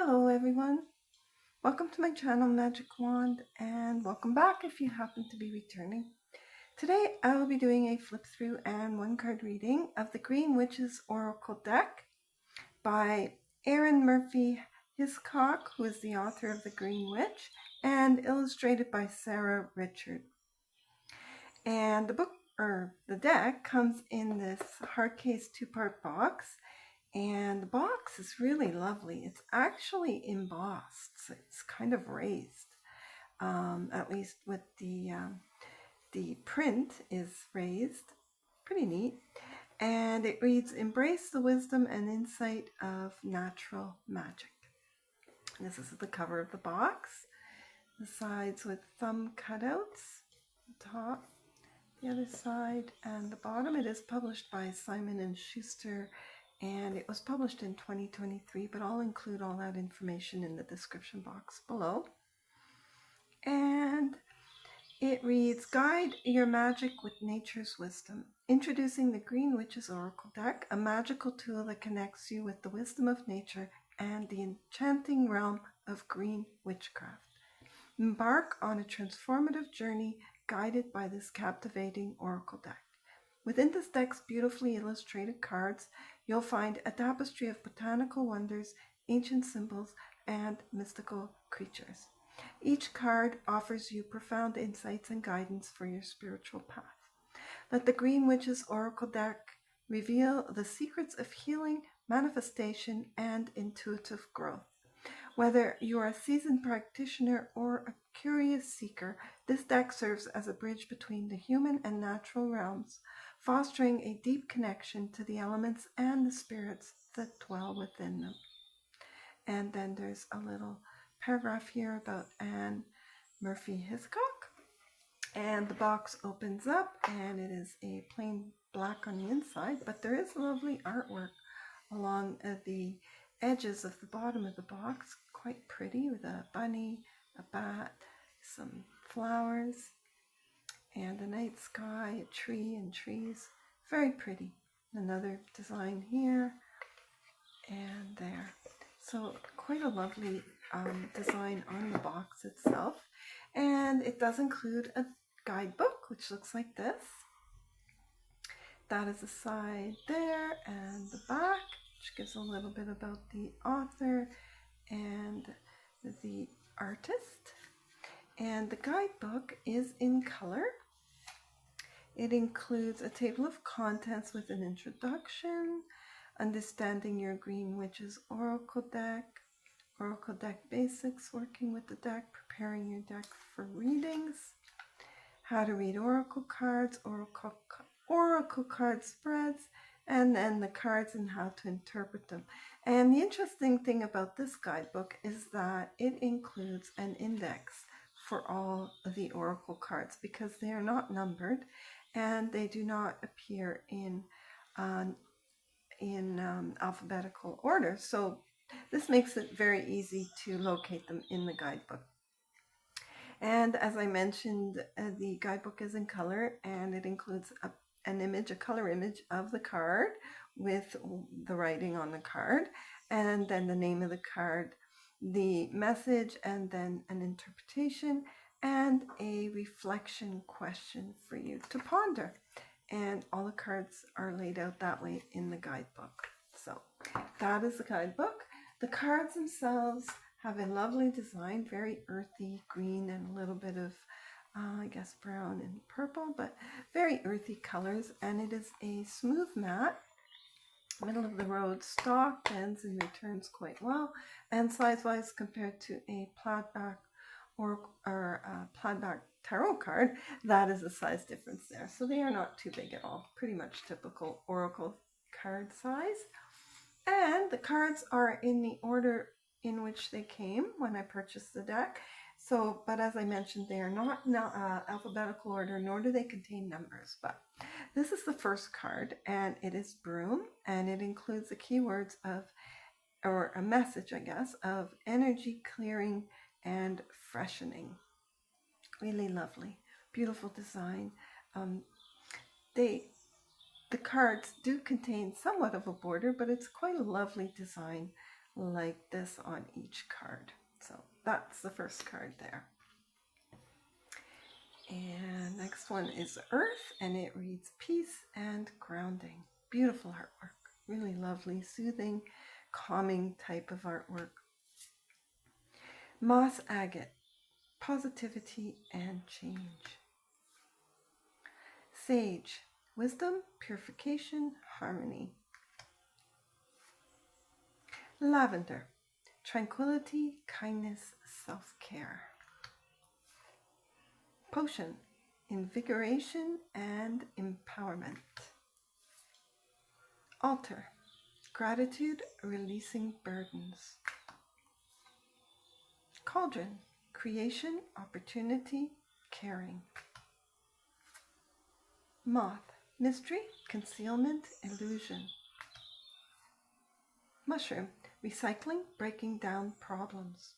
Hello everyone, welcome to my channel Magic Wand, and welcome back if you happen to be returning. Today I will be doing a flip through and one card reading of the Green Witch's Oracle deck by Arin Murphy-Hiscock, who is the author of The Green Witch, and illustrated by Sara Richard. And the deck comes in this hard case 2-part box. And the box is really lovely. It's actually embossed, so it's kind of raised. At least with the print is raised. Pretty neat. And it reads, "Embrace the wisdom and insight of natural magic." And this is the cover of the box. The sides with thumb cutouts. The top, the other side, and the bottom. It is published by Simon & Schuster, and it was published in 2023, but I'll include all that information in the description box below. And it reads, "Guide your magic with nature's wisdom. Introducing the Green Witch's Oracle deck, a magical tool that connects you with the wisdom of nature and the enchanting realm of green witchcraft. Embark on a transformative journey guided by this captivating oracle deck. Within this deck's beautifully illustrated cards, you'll find a tapestry of botanical wonders, ancient symbols, and mystical creatures. Each card offers you profound insights and guidance for your spiritual path. Let the Green Witch's Oracle deck reveal the secrets of healing, manifestation, and intuitive growth. Whether you are a seasoned practitioner or a curious seeker, this deck serves as a bridge between the human and natural realms, fostering a deep connection to the elements and the spirits that dwell within them." And then there's a little paragraph here about Anne Murphy-Hiscock. And the box opens up, and it is a plain black on the inside, but there is lovely artwork along the edges of the bottom of the box. Quite pretty, with a bunny, a bat, some flowers, and a night sky, a tree and trees. Very pretty. Another design here and there. So quite a lovely design on the box itself. And it does include a guidebook, which looks like this. That is the side there, and the back, which gives a little bit about the author and the artist. And the guidebook is in color. It includes a table of contents with an introduction, understanding your Green Witch's Oracle deck basics, working with the deck, preparing your deck for readings, how to read oracle cards, oracle card spreads, and then the cards and how to interpret them. And the interesting thing about this guidebook is that it includes an index for all of the oracle cards, because they are not numbered and they do not appear in alphabetical order. So this makes it very easy to locate them in the guidebook. And as I mentioned, the guidebook is in color, and it includes a color image of the card with the writing on the card, and then the name of the card, the message, and then an interpretation and a reflection question for you to ponder. And all the cards are laid out that way in the guidebook. So that is the guidebook. The cards themselves have a lovely design, very earthy green and a little bit of I guess brown and purple, but very earthy colors. And it is a smooth matte, middle of the road stock, bends and returns quite well, and size-wise compared to a plaidback or plaidback tarot card, that is a size difference there. So they are not too big at all, pretty much typical oracle card size. And the cards are in the order in which they came when I purchased the deck. So, but as I mentioned, they are not in alphabetical order, nor do they contain numbers. But this is the first card, and it is Broom, and it includes the keywords of, or a message, I guess, of energy clearing and freshening. Really lovely, beautiful design. The cards do contain somewhat of a border, but it's quite a lovely design like this on each card. So that's the first card there. And next one is Earth, and it reads Peace and Grounding. Beautiful artwork. Really lovely, soothing, calming type of artwork. Moss Agate, positivity and change. Sage, wisdom, purification, harmony. Lavender, tranquility, kindness, self-care. Potion, invigoration and empowerment. Altar, gratitude, releasing burdens. Cauldron, creation, opportunity, caring. Moth, mystery, concealment, illusion. Mushroom, recycling, breaking down problems.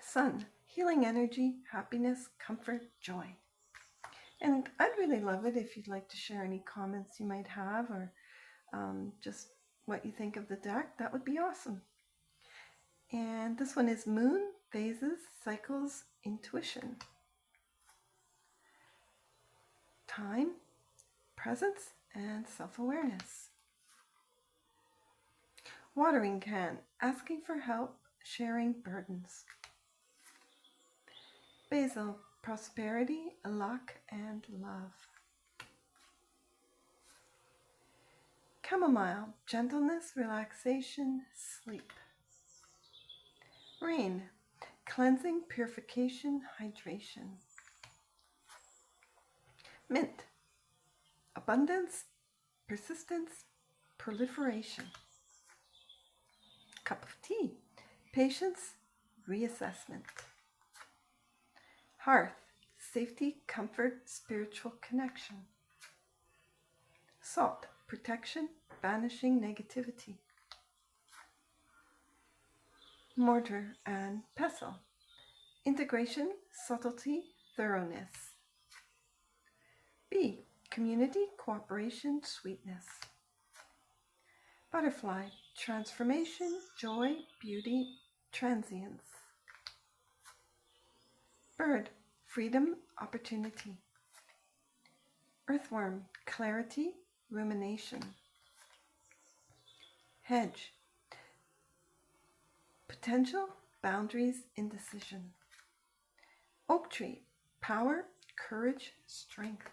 Sun, healing energy, happiness, comfort, joy. And I'd really love it if you'd like to share any comments you might have, or just what you think of the deck. That would be awesome. And this one is Moon, Phases, Cycles, Intuition. Time, presence, and self-awareness. Watering can, asking for help, sharing burdens. Basil, prosperity, luck, and love. Chamomile, gentleness, relaxation, sleep. Rain, cleansing, purification, hydration. Mint, abundance, persistence, proliferation. Cup of tea, patience, reassessment. Hearth, safety, comfort, spiritual connection. Salt, protection, banishing negativity. Mortar and pestle, integration, subtlety, thoroughness. Bee, community, cooperation, sweetness. Butterfly, transformation, joy, beauty, transience. Bird, freedom, opportunity. Earthworm, clarity, rumination. Hedge, potential, boundaries, indecision. Oak tree, power, courage, strength.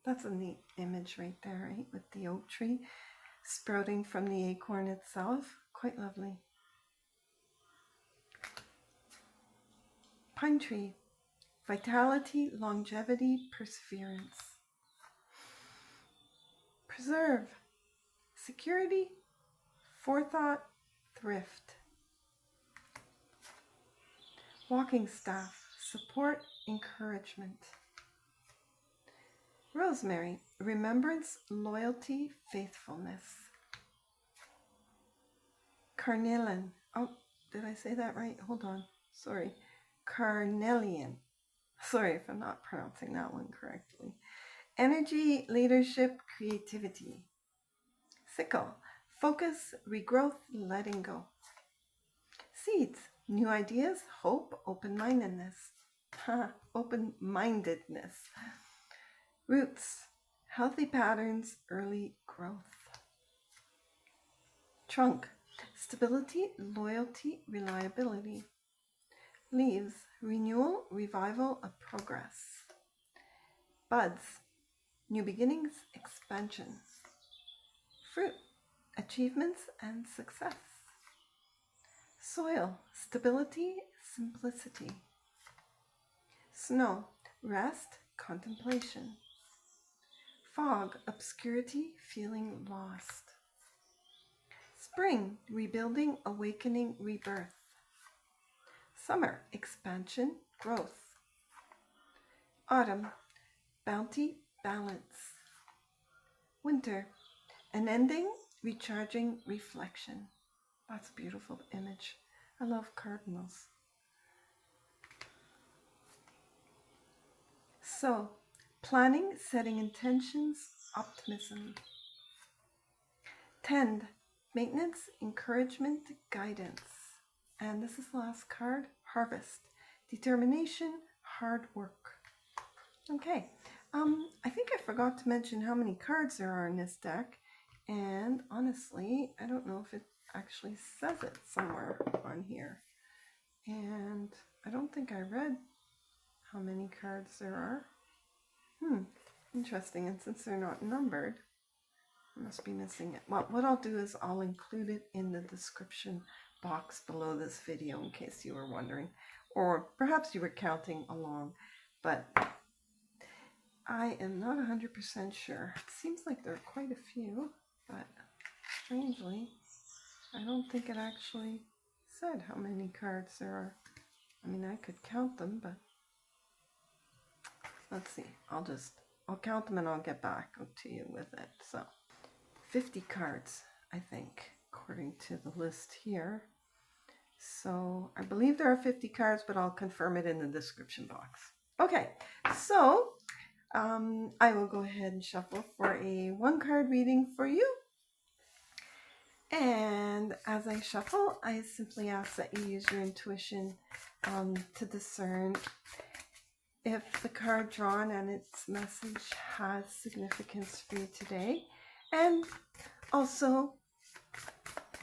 That's a neat image right there, right? With the oak tree sprouting from the acorn itself. Quite lovely. Pine tree, vitality, longevity, perseverance. Preserve, security, forethought, thrift. Walking staff, support, encouragement. Rosemary, remembrance, loyalty, faithfulness. Carnelian, oh, did I say that right? Hold on, sorry. Carnelian, sorry if I'm not pronouncing that one correctly. Energy, leadership, creativity. Sickle, focus, regrowth, letting go. Seeds, new ideas, hope, open-mindedness. Open-mindedness. Roots, healthy patterns, early growth. Trunk, stability, loyalty, reliability. Leaves, renewal, revival, of progress. Buds, new beginnings, expansion. Fruit, achievements and success. Soil, stability, simplicity. Snow, rest, contemplation. Fog, obscurity, feeling lost. Spring, rebuilding, awakening, rebirth. Summer, expansion, growth. Autumn, bounty, balance. Winter, an ending, recharging, reflection. That's a beautiful image. I love cardinals. So, planning, setting intentions, optimism. Tend, maintenance, encouragement, guidance. And this is the last card, harvest, determination, hard work. Okay, I think I forgot to mention how many cards there are in this deck. And honestly, I don't know if it actually says it somewhere on here. And I don't think I read how many cards there are. Interesting. And since they're not numbered, I must be missing it. Well, what I'll do is I'll include it in the description box below this video in case you were wondering. Or perhaps you were counting along. But I am not 100% sure. It seems like there are quite a few, but strangely, I don't think it actually said how many cards there are. I mean, I could count them, but let's see. I'll count them and I'll get back to you with it. So, 50 cards, I think, according to the list here. So, I believe there are 50 cards, but I'll confirm it in the description box. Okay, so I will go ahead and shuffle for a 1-card reading for you. And as I shuffle, I simply ask that you use your intuition to discern if the card drawn and its message has significance for you today. And also,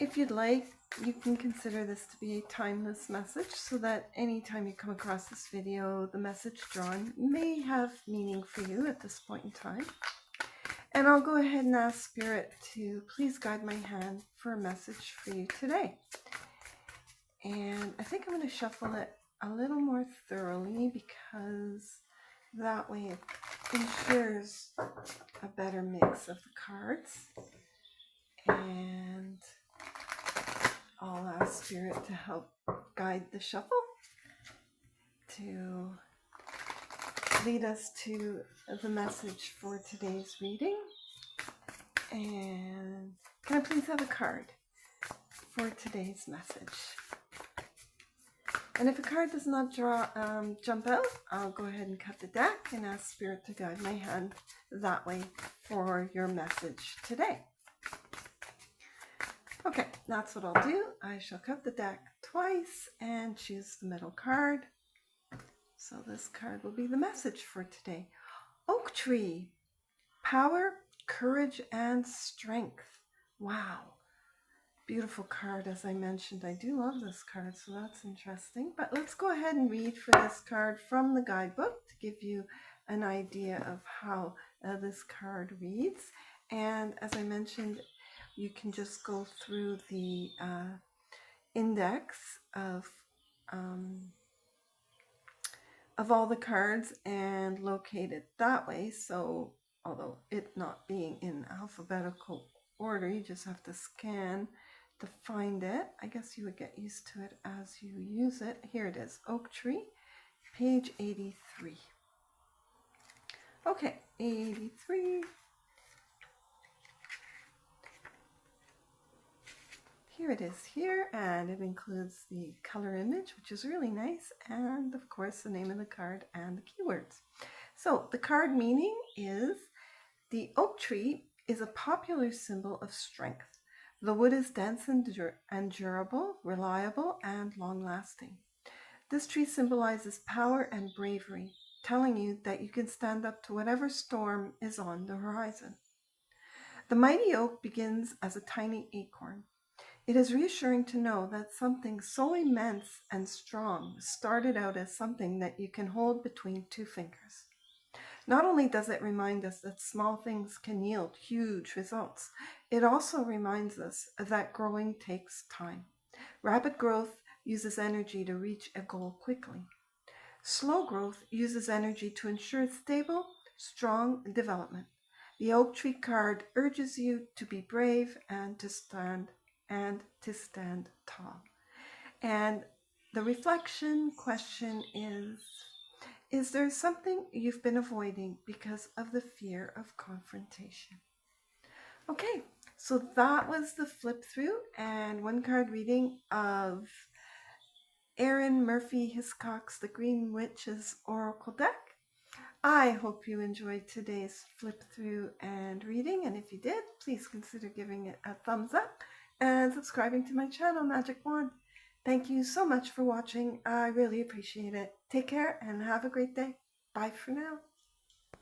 if you'd like, you can consider this to be a timeless message so that anytime you come across this video, the message drawn may have meaning for you at this point in time. And I'll go ahead and ask Spirit to please guide my hand for a message for you today. And I think I'm going to shuffle it a little more thoroughly because that way it ensures a better mix of the cards. And I'll ask Spirit to help guide the shuffle to lead us to the message for today's reading. And can I please have a card for today's message? And if a card does not jump out, I'll go ahead and cut the deck and ask Spirit to guide my hand that way for your message today. Okay, that's what I'll do. I shall cut the deck twice and choose the middle card. So this card will be the message for today. Oak tree, power, courage, and strength. Wow. Beautiful card, as I mentioned. I do love this card, so that's interesting. But let's go ahead and read for this card from the guidebook to give you an idea of how this card reads. And as I mentioned, you can just go through the index of all the cards and locate it that way. So although it not being in alphabetical order, you just have to scan to find it. I guess you would get used to it as you use it. Here it is, Oak Tree, page 83. Okay, 83. Here it is here, and it includes the color image, which is really nice, and of course the name of the card and the keywords. So the card meaning is the oak tree is a popular symbol of strength. The wood is dense and durable, reliable, and long-lasting. This tree symbolizes power and bravery, telling you that you can stand up to whatever storm is on the horizon. The mighty oak begins as a tiny acorn. It is reassuring to know that something so immense and strong started out as something that you can hold between 2 fingers. Not only does it remind us that small things can yield huge results, it also reminds us that growing takes time. Rapid growth uses energy to reach a goal quickly. Slow growth uses energy to ensure stable, strong development. The oak tree card urges you to be brave and to stand tall. And the reflection question is there something you've been avoiding because of the fear of confrontation? Okay, so that was the flip through and 1-card reading of Arin Murphy-Hiscock's The Green Witch's Oracle deck. I hope you enjoyed today's flip through and reading, and if you did, please consider giving it a thumbs up and subscribing to my channel, Magic Wand. Thank you so much for watching. I really appreciate it. Take care and have a great day. Bye for now.